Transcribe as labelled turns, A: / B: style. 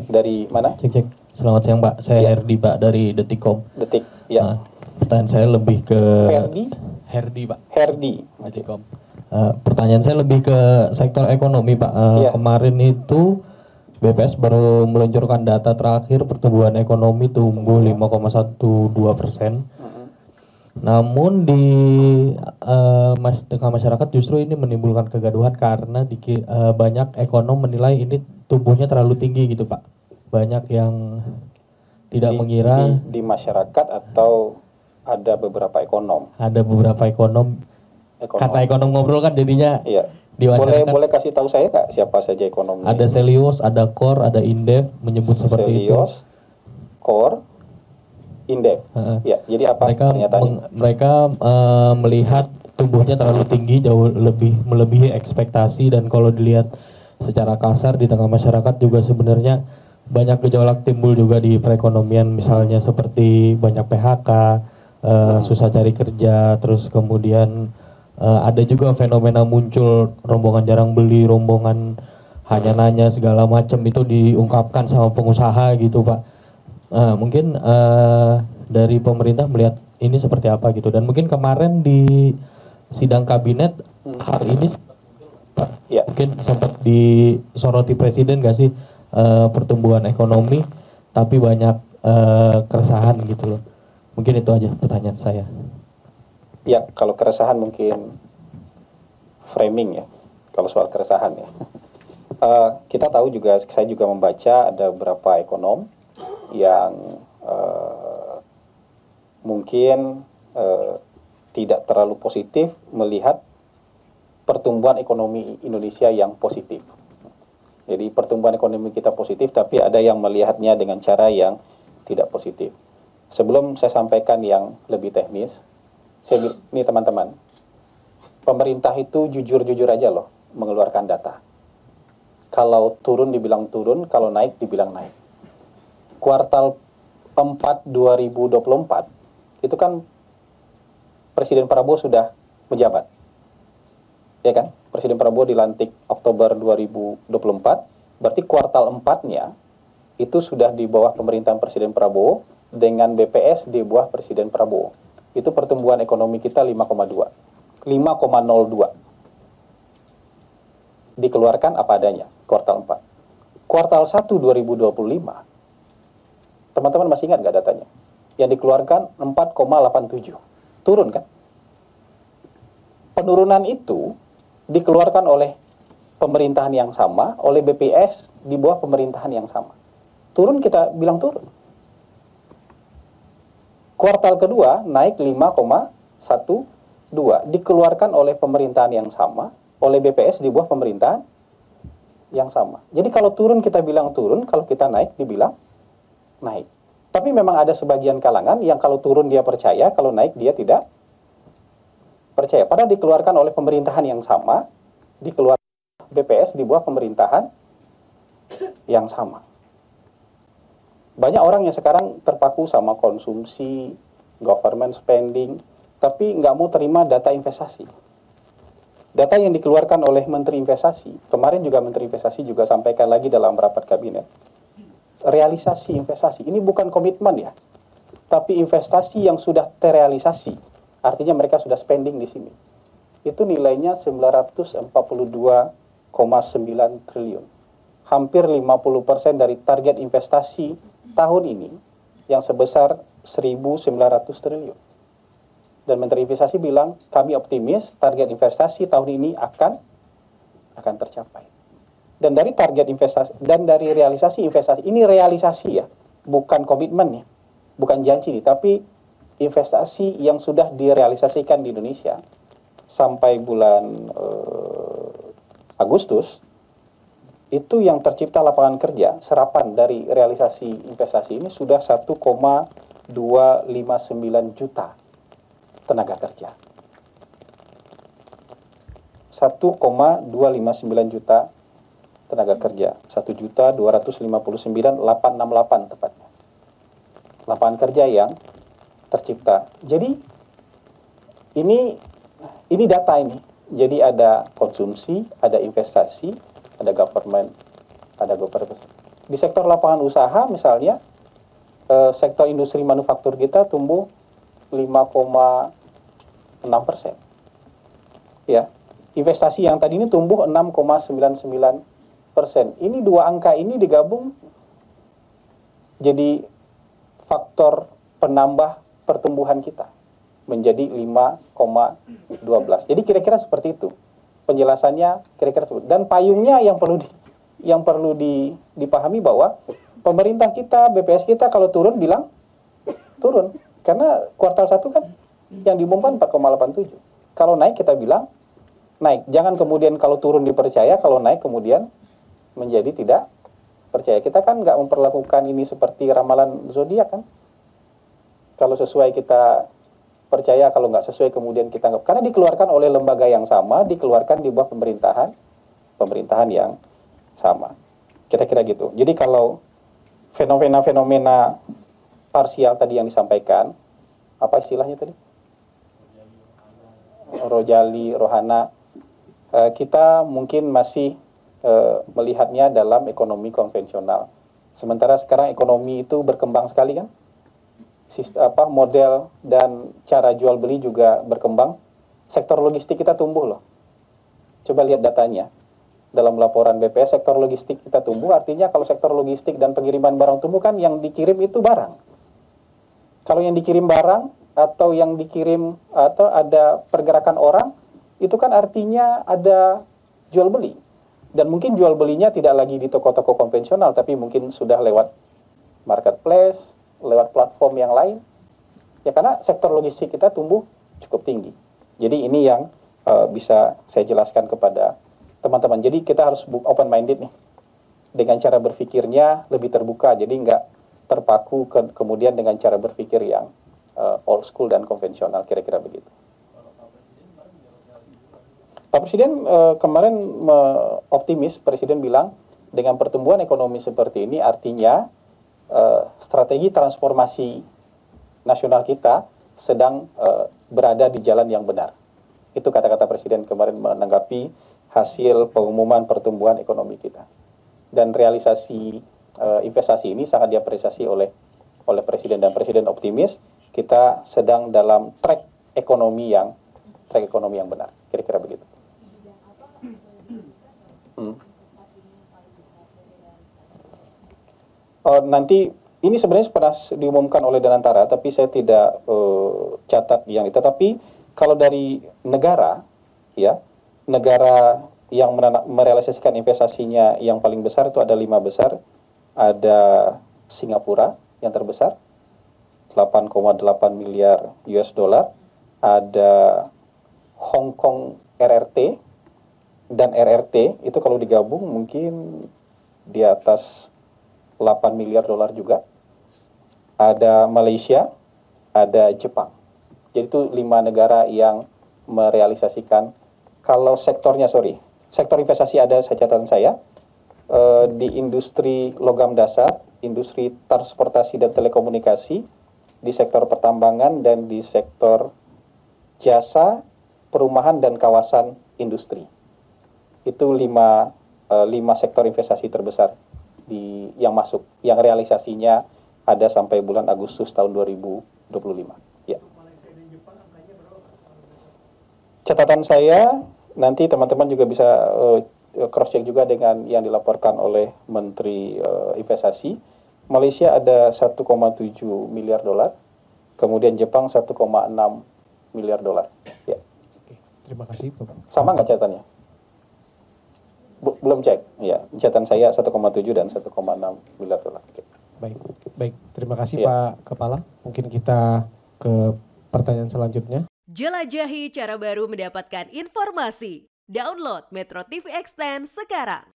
A: dari mana?
B: Cek. Selamat siang Pak, saya Herdi Pak dari Detikcom.
A: Detik, ya.
B: Pertanyaan saya lebih ke
A: Herdi
B: Pak.
A: Herdi.
B: Detikcom. Pertanyaan saya lebih ke sektor ekonomi Pak. Kemarin itu BPS baru meluncurkan data terakhir pertumbuhan ekonomi tumbuh 5,12%. Namun di tengah masyarakat justru ini menimbulkan kegaduhan karena banyak ekonom menilai ini tumbuhnya terlalu tinggi gitu Pak. Banyak yang tidak mengira
A: di masyarakat atau ada beberapa ekonom.
B: Ada beberapa ekonom. Kata ekonom ngobrol kan jadinya.
A: Iya.
B: Di masyarakat.
A: Boleh kasih tahu saya nggak siapa saja ekonomnya?
B: Ada Selios, ada Core, ada Indef menyebut seperti itu.
A: Selios, Core, Indef. Ya, jadi apa pernyataannya?
B: Mereka melihat tumbuhnya terlalu tinggi, jauh melebihi ekspektasi, dan kalau dilihat secara kasar di tengah masyarakat juga sebenarnya banyak gejolak timbul juga di perekonomian, misalnya seperti banyak PHK, susah cari kerja, terus kemudian ada juga fenomena muncul rombongan jarang beli, rombongan hanya nanya segala macam itu diungkapkan sama pengusaha gitu Pak. Mungkin dari pemerintah melihat ini seperti apa gitu, dan mungkin kemarin di sidang kabinet hal ini Pak, mungkin sempat disoroti presiden nggak sih pertumbuhan ekonomi, tapi banyak keresahan gitu loh. Mungkin itu aja pertanyaan saya.
A: Ya, kalau keresahan mungkin framing ya, kalau soal keresahan ya. Kita tahu juga, saya juga membaca ada beberapa ekonom yang mungkin tidak terlalu positif melihat pertumbuhan ekonomi Indonesia yang positif. Jadi pertumbuhan ekonomi kita positif, tapi ada yang melihatnya dengan cara yang tidak positif. Sebelum saya sampaikan yang lebih teknis, ini teman-teman, pemerintah itu jujur-jujur aja loh mengeluarkan data. Kalau turun dibilang turun, kalau naik dibilang naik. Kuartal 4 2024 itu kan Presiden Prabowo sudah menjabat, ya kan? Presiden Prabowo dilantik Oktober 2024, berarti kuartal 4-nya itu sudah di bawah pemerintahan Presiden Prabowo dengan BPS di bawah Presiden Prabowo. Itu pertumbuhan ekonomi kita 5,02. Dikeluarkan apa adanya, kuartal 4. Kuartal 1 2025, teman-teman masih ingat nggak datanya? Yang dikeluarkan 4,87. Turun kan? Penurunan itu dikeluarkan oleh pemerintahan yang sama, oleh BPS di bawah pemerintahan yang sama. Turun, kita bilang turun. Kuartal kedua naik 5,12, dikeluarkan oleh pemerintahan yang sama, oleh BPS di bawah pemerintahan yang sama. Jadi kalau turun kita bilang turun, kalau kita naik dibilang naik. Tapi memang ada sebagian kalangan yang kalau turun dia percaya, kalau naik dia tidak percaya. Padahal dikeluarkan oleh pemerintahan yang sama, dikeluarkan BPS di bawah pemerintahan yang sama. Banyak orang yang sekarang terpaku sama konsumsi, government spending, tapi nggak mau terima data investasi. Data yang dikeluarkan oleh Menteri Investasi, kemarin juga Menteri Investasi juga sampaikan lagi dalam rapat kabinet, realisasi investasi, ini bukan komitmen ya, tapi investasi yang sudah terrealisasi, artinya mereka sudah spending di sini. Itu nilainya 942,9 triliun. Hampir 50% dari target investasi tahun ini yang sebesar 1.900 triliun. Dan Menteri Investasi bilang, kami optimis target investasi tahun ini akan tercapai. Dan dari target investasi dan dari realisasi investasi, ini realisasi ya, bukan komitmen ya, bukan janji, tapi investasi yang sudah direalisasikan di Indonesia sampai bulan Agustus, itu yang tercipta lapangan kerja, serapan dari realisasi investasi ini sudah 1,259 juta tenaga kerja. 1,259 juta tenaga kerja, 1.259.868 tepatnya. Lapangan kerja yang tercipta. Jadi ini data ini. Jadi ada konsumsi, ada investasi, ada government, Di sektor lapangan usaha misalnya, sektor industri manufaktur kita tumbuh 5,6%. Ya, investasi yang tadi ini tumbuh 6,99%. Ini dua angka ini digabung jadi faktor penambah pertumbuhan kita menjadi 5,12. Jadi kira-kira seperti itu. Penjelasannya kira-kira seperti itu. Dan payungnya yang perlu dipahami bahwa pemerintah kita, BPS kita kalau turun bilang turun. Karena kuartal 1 kan yang diumumkan 4,87. Kalau naik kita bilang naik. Jangan kemudian kalau turun dipercaya, kalau naik kemudian menjadi tidak percaya. Kita kan nggak memperlakukan ini seperti ramalan zodiak kan. Kalau sesuai kita percaya, kalau nggak sesuai kemudian kita nggak. Karena dikeluarkan oleh lembaga yang sama, dikeluarkan di bawah pemerintahan yang sama. Kira-kira gitu. Jadi kalau fenomena-fenomena parsial tadi yang disampaikan, apa istilahnya tadi? Rojali, rohana, kita mungkin masih melihatnya dalam ekonomi konvensional. Sementara sekarang ekonomi itu berkembang sekali kan? Model dan cara jual beli juga berkembang. Sektor logistik kita tumbuh loh. Coba lihat datanya. Dalam laporan BPS, sektor logistik kita tumbuh, artinya kalau sektor logistik dan pengiriman barang tumbuh kan yang dikirim itu barang. Kalau yang dikirim barang atau yang dikirim atau ada pergerakan orang, itu kan artinya ada jual beli. Dan mungkin jual belinya tidak lagi di toko-toko konvensional, tapi mungkin sudah lewat marketplace, lewat platform yang lain. Ya karena sektor logistik kita tumbuh cukup tinggi. Jadi ini yang bisa saya jelaskan kepada teman-teman. Jadi kita harus open minded nih. Dengan cara berpikirnya lebih terbuka. Jadi nggak terpaku kemudian dengan cara berpikir yang old school dan konvensional, kira-kira begitu. Pak Presiden kemarin optimis, Presiden bilang dengan pertumbuhan ekonomi seperti ini artinya strategi transformasi nasional kita sedang berada di jalan yang benar. Itu kata-kata Presiden kemarin menanggapi hasil pengumuman pertumbuhan ekonomi kita. Dan realisasi investasi ini sangat diapresiasi oleh Presiden, dan Presiden optimis kita sedang dalam track ekonomi yang benar. Kira-kira begitu. Nanti ini sebenarnya pernah diumumkan oleh Danantara, tapi saya tidak catat yang itu. Tapi kalau dari negara, ya, negara yang merealisasikan investasinya yang paling besar itu ada 5 besar. Ada Singapura yang terbesar, 8,8 miliar US dollar. Ada Hong Kong RRT, dan RRT itu kalau digabung mungkin di atas 8 miliar dolar juga. Ada Malaysia, ada Jepang. Jadi itu 5 negara yang merealisasikan. Kalau sektor investasi ada catatan saya, di industri logam dasar, industri transportasi dan telekomunikasi, di sektor pertambangan, dan di sektor jasa, perumahan, dan kawasan industri. Itu 5 sektor investasi terbesar yang masuk, yang realisasinya ada sampai bulan Agustus tahun 2025. Ya. Catatan saya, nanti teman-teman juga bisa cross check juga dengan yang dilaporkan oleh Menteri Investasi. Malaysia ada 1,7 miliar dolar, kemudian Jepang 1,6 miliar dolar. Ya.
B: Oke, terima kasih Bapak.
A: Sama nggak catatannya? Belum cek. Ya, catatan saya 1,7 dan 1,6 miliar dolar. Oke.
B: Baik. Terima kasih Pak Kepala. Mungkin kita ke pertanyaan selanjutnya.
C: Jelajahi cara baru mendapatkan informasi. Download Metro TV Extend sekarang.